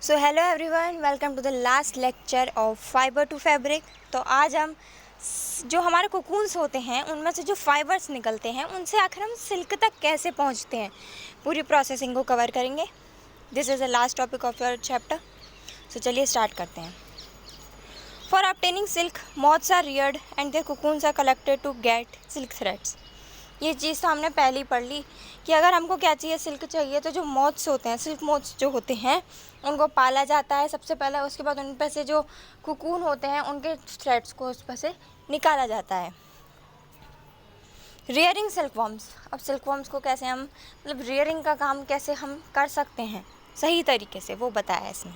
So hello everyone, welcome to the last lecture of fibre to fabric. तो आज हम जो हमारे कोकून्स होते हैं उनमें से जो फाइबर्स निकलते हैं उनसे आखिर हम सिल्क तक कैसे पहुंचते हैं, पूरी प्रोसेसिंग को कवर करेंगे। This is the last topic of your chapter. So चलिए स्टार्ट करते हैं। For obtaining silk, moths are reared and their cocoons are collected to get silk threads. ये चीज़ तो हमने पहले ही पढ़ ली कि अगर हमको क्या चाहिए, सिल्क चाहिए, तो जो मॉथ्स होते हैं, सिल्क मॉथ्स जो होते हैं, उनको पाला जाता है सबसे पहले। उसके बाद उन पर से जो कोकून होते हैं उनके थ्रेड्स को उस पर से निकाला जाता है। Rearing silk worms. अब सिल्क वॉर्म्स को कैसे हम रियरिंग का काम कैसे हम कर सकते हैं सही तरीके से, वो बताया इसमें।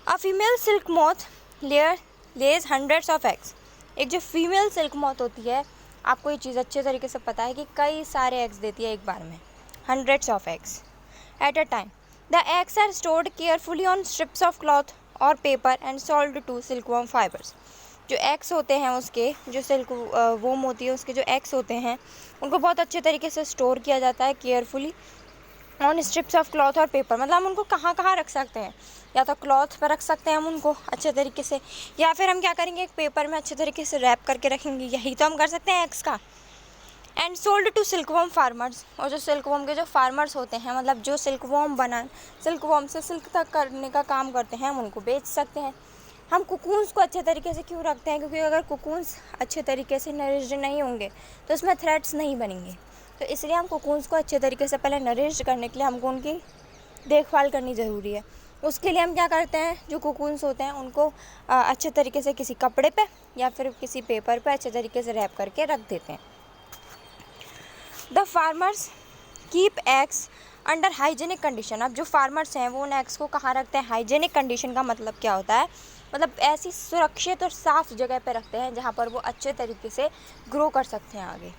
A female silk moth lays hundreds of eggs. एक जो फीमेल सिल्क मॉथ होती है, आपको ये चीज़ अच्छे तरीके से पता है कि कई सारे एग्स देती है एक बार में, hundreds of eggs at a time. The eggs are stored carefully on strips of cloth और paper and sold to silkworm fibers. जो एग्स होते हैं उसके, जो सिल्क वॉर्म होती है उसके जो एग्स होते हैं, उनको बहुत अच्छे तरीके से स्टोर किया जाता है carefully on strips of cloth और पेपर। मतलब हम उनको कहाँ कहाँ रख सकते हैं, या तो क्लॉथ पर रख सकते हैं हम उनको अच्छे तरीके से, या फिर हम क्या करेंगे, एक पेपर में अच्छे तरीके से रैप करके रखेंगे। यही तो हम कर सकते हैं एग्स का। And sold to silkworm farmers. और जो सिल्कवॉर्म के जो फार्मर्स होते हैं, मतलब जो सिल्कवॉर्म से सिल्क तक करने का काम करते हैं, हम उनको बेच सकते हैं। हम कुकून्स को अच्छे तरीके से क्यों रखते हैं, क्योंकि अगर कुकून्स अच्छे तरीके से नरिश्ड नहीं होंगे तो उसमें थ्रेड्स नहीं बनेंगे। तो इसलिए हम कोकून्स को अच्छे तरीके से पहले नरिश करने के लिए हमको उनकी देखभाल करनी ज़रूरी है। उसके लिए हम क्या करते हैं, जो कोकून्स होते हैं उनको अच्छे तरीके से किसी कपड़े पे या फिर किसी पेपर पे अच्छे तरीके से रैप करके रख देते हैं। The farmers keep eggs under hygienic condition. अब जो फार्मर्स हैं वो उन एग्स को कहाँ रखते हैं, हाइजेनिक कंडीशन का मतलब क्या होता है, मतलब ऐसी सुरक्षित और साफ़ जगह पे रखते हैं जहाँ पर वो अच्छे तरीके से ग्रो कर सकते हैं आगे।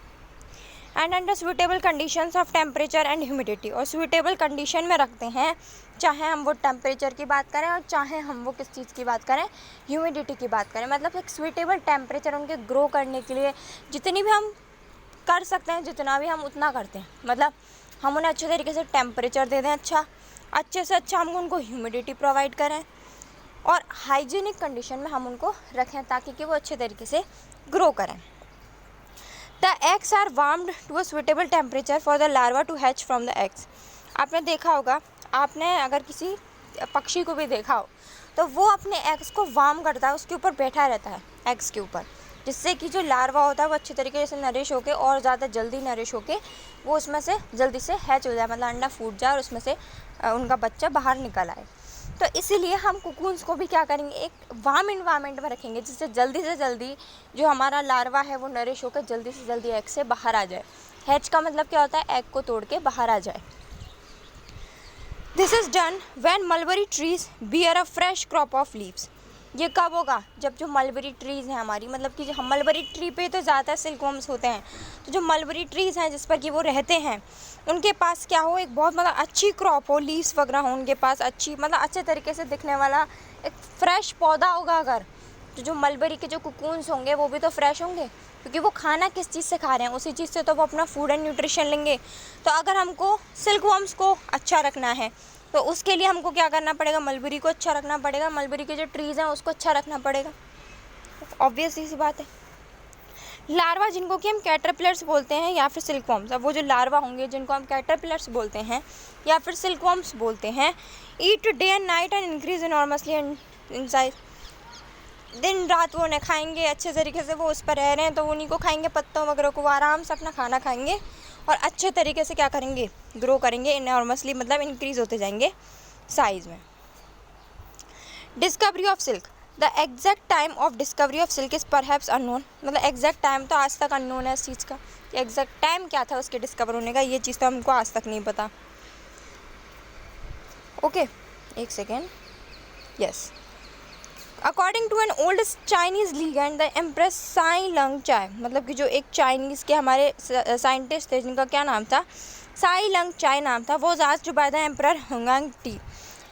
And under suitable conditions of temperature and humidity. और सुइटेबल कंडीशन में रखते हैं, चाहे हम वो टेम्परेचर की बात करें और चाहे हम वो किस चीज़ की बात करें, ह्यूमिडिटी की बात करें। मतलब एक सुइटेबल टेम्परेचर उनके ग्रो करने के लिए जितनी भी हम कर सकते हैं, जितना भी हम उतना करते हैं। मतलब हम उन्हें अच्छे तरीके से टेम्परेचर दे दें, अच्छे से अच्छा हम उनको ह्यूमिडिटी प्रोवाइड करें और हाइजीनिक कंडीशन में हम उनको रखें ताकि कि वो अच्छे तरीके से ग्रो करें। The eggs are warmed to a suitable temperature for the larva to hatch from the eggs. आपने देखा होगा, आपने अगर किसी पक्षी को भी देखा हो तो वो अपने एग्स को वार्म करता है, उसके ऊपर बैठा रहता है एग्स के ऊपर, जिससे कि जो लार्वा होता है वो अच्छे तरीके से नरिश होके और ज़्यादा जल्दी नरिश होके वो उसमें से जल्दी से हैच हो जाए, मतलब अंडा फूट जाए और उसमें से उनका बच्चा बाहर निकल आए। तो इसीलिए हम कुकून्स को भी क्या करेंगे, एक वार्म इन्वायरमेंट में रखेंगे जिससे जल्दी से जल्दी जो हमारा लार्वा है वो नरिश होकर जल्दी से जल्दी एग से बाहर आ जाए। हैच का मतलब क्या होता है, एग को तोड़ के बाहर आ जाए। This is done when mulberry trees bear a fresh crop of leaves. ये कब होगा, जब जो मलबरी ट्रीज़ हैं हमारी, मतलब कि हम मलबरी ट्री पे तो ज़्यादा सिल्कवॉर्म्स होते हैं, तो जो मलबरी ट्रीज़ हैं जिस पर कि वो रहते हैं, उनके पास क्या हो, एक बहुत मतलब अच्छी क्रॉप हो, लीव्स वगैरह हो उनके पास अच्छी, मतलब अच्छे तरीके से दिखने वाला एक फ्रेश पौधा होगा। अगर तो जो मलबरी के जो कुकून्स होंगे वो भी तो फ्रेश होंगे, क्योंकि वो खाना किस चीज़ से खा रहे हैं, उसी चीज़ से तो वो अपना फूड एंड न्यूट्रिशन लेंगे। तो अगर हमको सिल्कवॉर्म्स को अच्छा रखना है तो उसके लिए हमको क्या करना पड़ेगा, मलबरी को अच्छा रखना पड़ेगा, मलबरी के जो ट्रीज़ हैं उसको अच्छा रखना पड़ेगा। ऑब्वियस सी बात है। लार्वा जिनको कि हम कैटरपिलर्स बोलते हैं या फिर सिल्कवॉर्म्स, अब वो जो लार्वा होंगे जिनको हम कैटरपिलर्स बोलते हैं या फिर सिल्कवॉर्म्स बोलते हैं, eat day and night and increase enormously in size. दिन रात वो उन्हें खाएंगे, अच्छे तरीके से वो उस पर रह रहे हैं तो उन्हीं को खाएंगे, पत्तों वगैरह को, वो आराम से अपना खाना खाएंगे और अच्छे तरीके से क्या करेंगे, ग्रो करेंगे इनॉर्मसली, मतलब इंक्रीज होते जाएंगे साइज़ में। Discovery of silk. The exact time of discovery of silk is perhaps unknown. मतलब एग्जैक्ट टाइम तो आज तक अननोन है इस चीज़ का, एग्जैक्ट टाइम क्या था उसके डिस्कवर होने का, ये चीज़ तो हमको आज तक नहीं पता। ओके, एक second, yes. According to an old Chinese legend, the empress Si Lung Chi, मतलब कि जो एक चाइनीज़ के हमारे साइंटिस्ट थे जिनका क्या नाम था, साई लंग चाय नाम था, वो आज by the emperor Huang Ti.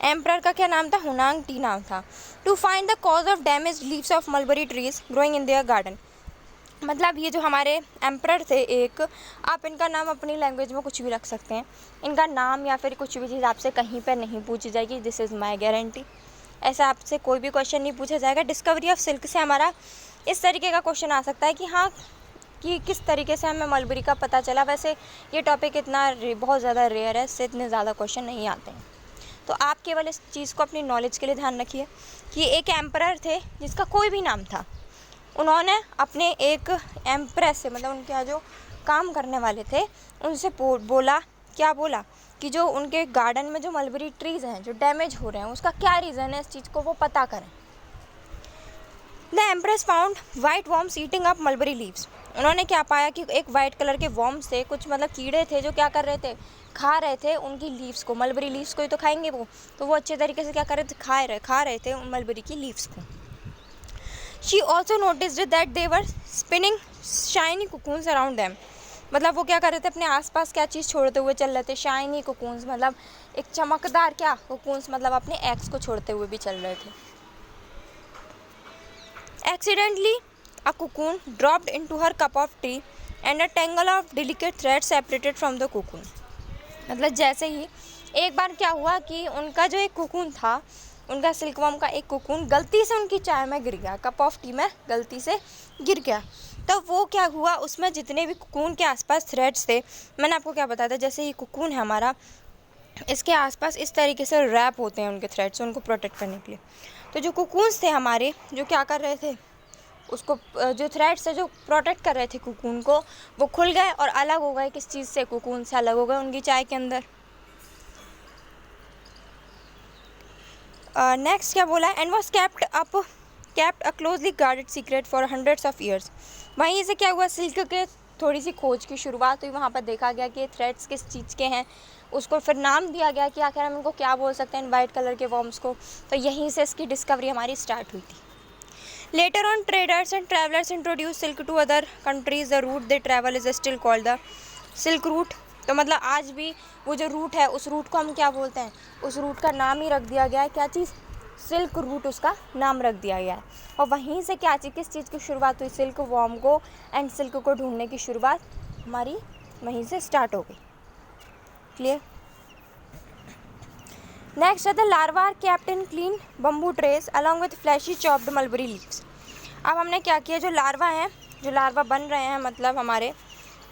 Emperor का क्या नाम था, हुनांग टी नाम था। To find the cause of damage leaves of mulberry trees growing in their garden. मतलब ये जो हमारे एम्परर थे एक, आप इनका नाम अपनी लैंग्वेज में कुछ भी रख सकते हैं, इनका नाम या फिर कुछ भी चीज़ आपसे कहीं पर नहीं पूछी जाएगी, दिस इज़ माय गारंटी। ऐसा आपसे कोई भी क्वेश्चन नहीं पूछा जाएगा। डिस्कवरी ऑफ सिल्क से हमारा इस तरीके का क्वेश्चन आ सकता है कि हाँ, कि किस तरीके से हमें मलबरी का पता चला। वैसे ये टॉपिक इतना बहुत ज़्यादा रेयर है, इससे इतने ज़्यादा क्वेश्चन नहीं आते हैं। तो आप केवल इस चीज़ को अपनी नॉलेज के लिए ध्यान रखिए कि एक एम्परर थे जिसका कोई भी नाम था, उन्होंने अपने एक एम्प्रेस से, मतलब उनके यहाँ जो काम करने वाले थे उनसे बोला, क्या बोला कि जो उनके गार्डन में जो मलबरी ट्रीज़ हैं जो डैमेज हो रहे हैं उसका क्या रीज़न है, इस चीज़ को वो पता करें। The empress found white worms eating up mulberry leaves. उन्होंने क्या पाया कि एक वाइट कलर के वॉर्म से कुछ मतलब कीड़े थे जो क्या कर रहे थे, खा रहे थे उनकी लीव्स को, मलबरी लीव्स को ही तो खाएंगे वो, तो वो अच्छे तरीके से क्या कर रहे थे, खा रहे थे उन मलबरी की लीव्स को। She also noticed that they were spinning shiny cocoons around them। मतलब वो क्या कर रहे थे, अपने आसपास क्या चीज़ छोड़ते हुए चल रहे थे, शाइनी कोकून्स, मतलब एक चमकदार क्या कोकून्स, मतलब अपने एग्स को छोड़ते हुए भी चल रहे थे। Accidentally, a cocoon dropped into her cup of tea and a tangle of delicate threads separated from the cocoon। मतलब जैसे ही एक बार क्या हुआ कि उनका जो एक कोकून था, उनका सिल्कवर्म का एक कोकून गलती से उनकी चाय में गिर गया, कप ऑफ टी में गलती से गिर गया। तो वो क्या हुआ, उसमें जितने भी कोकून के आसपास थ्रेड्स थे, मैंने आपको क्या बताया था, जैसे ये कोकून है हमारा, इसके आसपास इस तरीके से रैप होते हैं उनके थ्रेड्स उनको प्रोटेक्ट करने के लिए। तो जो कोकून्स थे हमारे, जो क्या कर रहे थे, उसको जो थ्रेड्स से जो प्रोटेक्ट कर रहे थे कोकून को, वो खुल गए और अलग हो गए। किस चीज़ से, कोकून से अलग हो गए उनकी चाय के अंदर। नेक्स्ट क्या बोला, and was kept a closely guarded secret for hundreds of years. वहीं से क्या हुआ, सिल्क के थोड़ी सी खोज की शुरुआत हुई। वहाँ पर देखा गया कि थ्रेड्स किस चीज़ के हैं, उसको फिर नाम दिया गया कि आखिर हम इनको क्या बोल सकते हैं, वाइट कलर के वॉर्म्स को। तो यहीं से इसकी डिस्कवरी हमारी स्टार्ट हुई थी। Later on traders and travellers introduce silk to other countries. The route they travel is still called the silk route. तो मतलब आज भी वो जो रूट है, उस रूट को हम क्या बोलते हैं, उस रूट का नाम ही रख दिया गया है, क्या चीज़, सिल्क रूट उसका नाम रख दिया गया है। और वहीं से क्या चीज़, किस चीज़ की शुरुआत हुई, सिल्क वॉर्म को एंड सिल्क को ढूंढने की शुरुआत हमारी वहीं से स्टार्ट हो गई। क्लियर। नेक्स्ट है the larva are kept in clean bamboo trays along with freshly chopped mulberry leaves. अब हमने क्या किया, जो लार्वा हैं, जो लार्वा बन रहे हैं मतलब हमारे,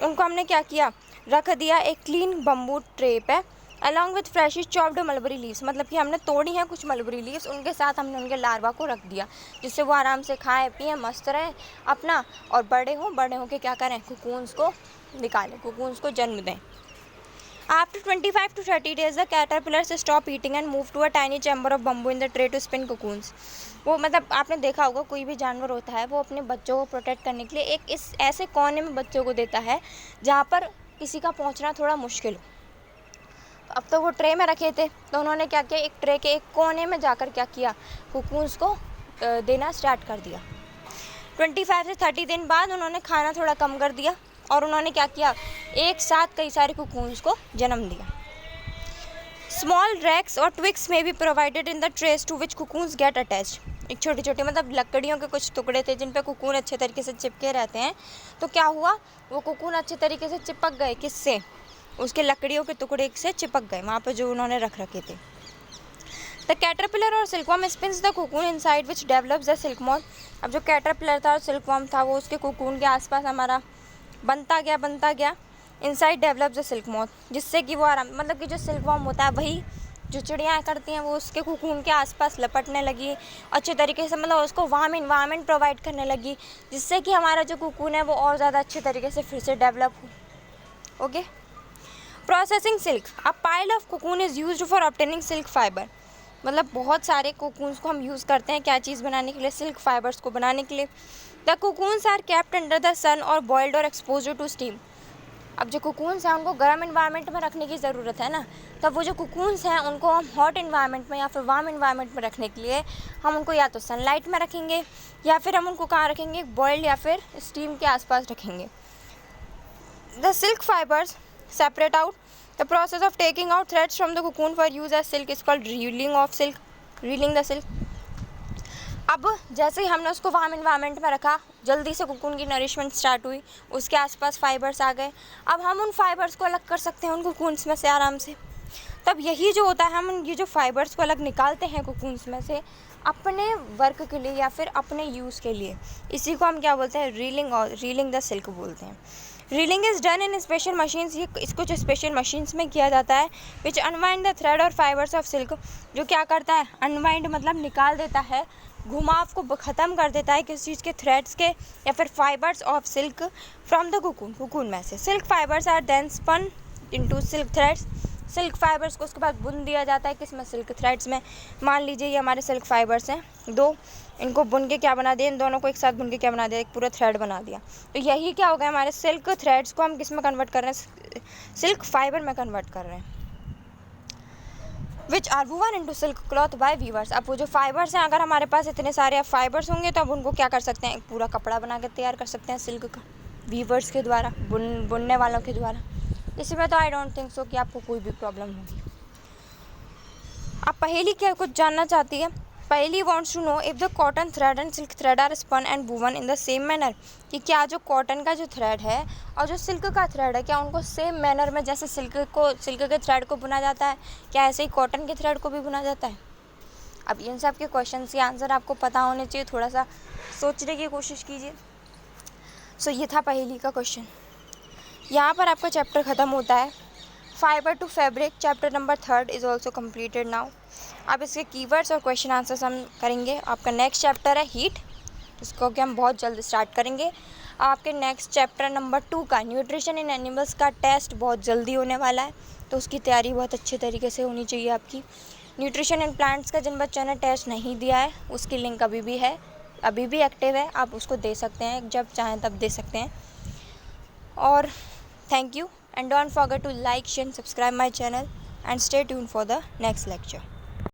उनको हमने क्या किया, रख दिया एक क्लीन बम्बू ट्रे पे along with freshie chopped mulberry leaves. मतलब कि हमने तोड़ी हैं कुछ मलबरी लीव्स, उनके साथ हमने उनके लार्वा को रख दिया, जिससे वो आराम से खाएं पिएं मस्त रहें अपना, और बड़े हों के क्या करें, कोकून्स को निकालें, कोकून्स को जन्म दें। After 25 to 30 days, the caterpillars stop eating and move to a tiny chamber of bamboo in the tray to spin cocoons। वो मतलब आपने देखा होगा, कोई भी जानवर होता है वो अपने बच्चों को प्रोटेक्ट करने के लिए एक इस ऐसे कोने में बच्चों को देता है जहाँ पर किसी का पहुँचना थोड़ा मुश्किल हो। अब तो वो ट्रे में रखे थे, तो उन्होंने क्या किया, एक ट्रे के एक कोने में जाकर क्या किया, कोकून्स को देना स्टार्ट कर दिया। 25 से 30 दिन बाद उन्होंने खाना थोड़ा कम कर दिया और उन्होंने क्या किया, एक साथ कई सारे कोकून्स को जन्म दिया। स्मॉल रैक्स और ट्विक्स में भी provided in the trays to which cocoons get attached. एक छोटे छोटे मतलब लकड़ियों के कुछ टुकड़े थे जिन पे कोकून अच्छे तरीके से चिपके रहते हैं। तो क्या हुआ, वो कोकून अच्छे तरीके से चिपक गए, किससे, उसके लकड़ियों के टुकड़े से चिपक गए वहाँ पर जो उन्होंने रख रखे थे। द कैटरपिलर और silkworm spins the cocoon inside which develops the silk moth. अब जो कैटरपिलर था और सिल्कवर्म था वो उसके कोकून के आसपास हमारा बनता गया inside develop the silk moth, जिससे कि वो आराम, मतलब कि जो सिल्कवर्म होता है वही जो चिड़ियाँ करती हैं, वो उसके कोकून के आसपास लपटने लगी अच्छे तरीके से, मतलब उसको वार्म इन्वायरमेंट प्रोवाइड करने लगी, जिससे कि हमारा जो कोकून है वो और ज़्यादा अच्छे तरीके से फिर से डेवलप हो। Okay. Processing silk, a pile of cocoon is used for obtaining silk fibre. मतलब बहुत सारे कोकून्स को हम यूज़ करते हैं क्या चीज़ बनाने के लिए, सिल्क फाइबर्स को बनाने के लिए। The cocoons are kept under the sun और बॉइल्ड और एक्सपोज्ड टू स्टीम। अब जो कोकून्स हैं उनको गर्म इन्वायरमेंट में रखने की ज़रूरत है ना, तब वो जो कोकून्स हैं उनको हम हॉट इन्वायरमेंट में या फिर वार्म इन्वायरमेंट में रखने के लिए हम उनको या तो सनलाइट में रखेंगे या फिर हम उनको कहाँ रखेंगे, बॉइल्ड या फिर स्टीम के आसपास रखेंगे। The silk fibres separate out. The process of taking out threads from the cocoon for use as silk is called reeling of silk, reeling the silk। अब जैसे ही हमने उसको वार्म इन्वायरमेंट में रखा, जल्दी से कोकून की नरिशमेंट स्टार्ट हुई, उसके आसपास फाइबर्स आ गए। अब हम उन फाइबर्स को अलग कर सकते हैं उन कोकून्स में से आराम से। तब यही जो होता है, हम ये जो फाइबर्स को अलग निकालते हैं कोकून्स में से अपने वर्क के लिए या फिर अपने यूज़ के लिए, इसी को हम क्या बोलते हैं, रीलिंग, और रीलिंग द सिल्क बोलते हैं। Reeling is done in special machines, ये इसको जो स्पेशल मशीन्स में किया जाता है, विच अनवाइंड द थ्रेड और फाइबर्स ऑफ सिल्क, जो क्या करता है, अनवाइंड मतलब निकाल देता है, घुमाव को ख़त्म कर देता है किसी चीज़ के थ्रेड्स के या फिर fibres of silk from the cocoon, cocoon में से। Silk fibres are then spun into silk threads, silk fibres को उसके बाद बुन दिया जाता है किसमें, सिल्क थ्रेड्स में। मान लीजिए ये हमारे सिल्क फाइबर्स हैं दो, इनको बुन के क्या बना दिया, इन दोनों को एक साथ बुन के क्या बना दिया, एक पूरा थ्रेड बना दिया। तो यही क्या हो गया, हमारे सिल्क थ्रेड्स को हम किस में कन्वर्ट कर रहे हैं, सिल्क फाइबर में कन्वर्ट कर रहे हैं, which are woven into silk cloth by weavers. अब वो जो फाइबर्स हैं, अगर हमारे पास इतने सारे फाइबर्स होंगे तो अब उनको क्या कर सकते हैं, एक पूरा कपड़ा बना के तैयार कर सकते हैं सिल्क का, वीवर्स के द्वारा, बुनने वालों के द्वारा। इसमें तो आई डोंट थिंक सो कि आपको कोई भी प्रॉब्लम होगी। आप पहेली क्या कुछ जानना चाहती है, Paheli wants to know if the cotton thread and silk thread are spun and woven in the same manner, कि क्या जो कॉटन का जो थ्रेड है और जो सिल्क का थ्रेड है, क्या उनको सेम मैनर में, जैसे सिल्क के थ्रेड को बुना जाता है, क्या ऐसे ही कॉटन के थ्रेड को भी बुना जाता है। अब इन सब के क्वेश्चन के आंसर आपको पता होने चाहिए, थोड़ा सा सोचने की कोशिश कीजिए। सो ये था पहेली का क्वेश्चन। यहाँ पर आपका चैप्टर ख़त्म होता है। Fibre to fabric chapter number 3 is also completed now. अब इसके कीवर्ड्स और क्वेश्चन आंसर्स हम करेंगे। आपका नेक्स्ट चैप्टर है हीट, इसको कि हम बहुत जल्द स्टार्ट करेंगे। आपके नेक्स्ट चैप्टर नंबर 2 का न्यूट्रिशन इन एनिमल्स का टेस्ट बहुत जल्दी होने वाला है, तो उसकी तैयारी बहुत अच्छे तरीके से होनी चाहिए आपकी। न्यूट्रिशन इन प्लांट्स का जिन बच्चों ने टेस्ट नहीं दिया है, उसकी लिंक अभी भी है, अभी भी एक्टिव है, आप उसको दे सकते हैं, जब चाहें तब दे सकते हैं। और thank you and don't forget to like, share and subscribe my channel and stay tuned for the next lecture.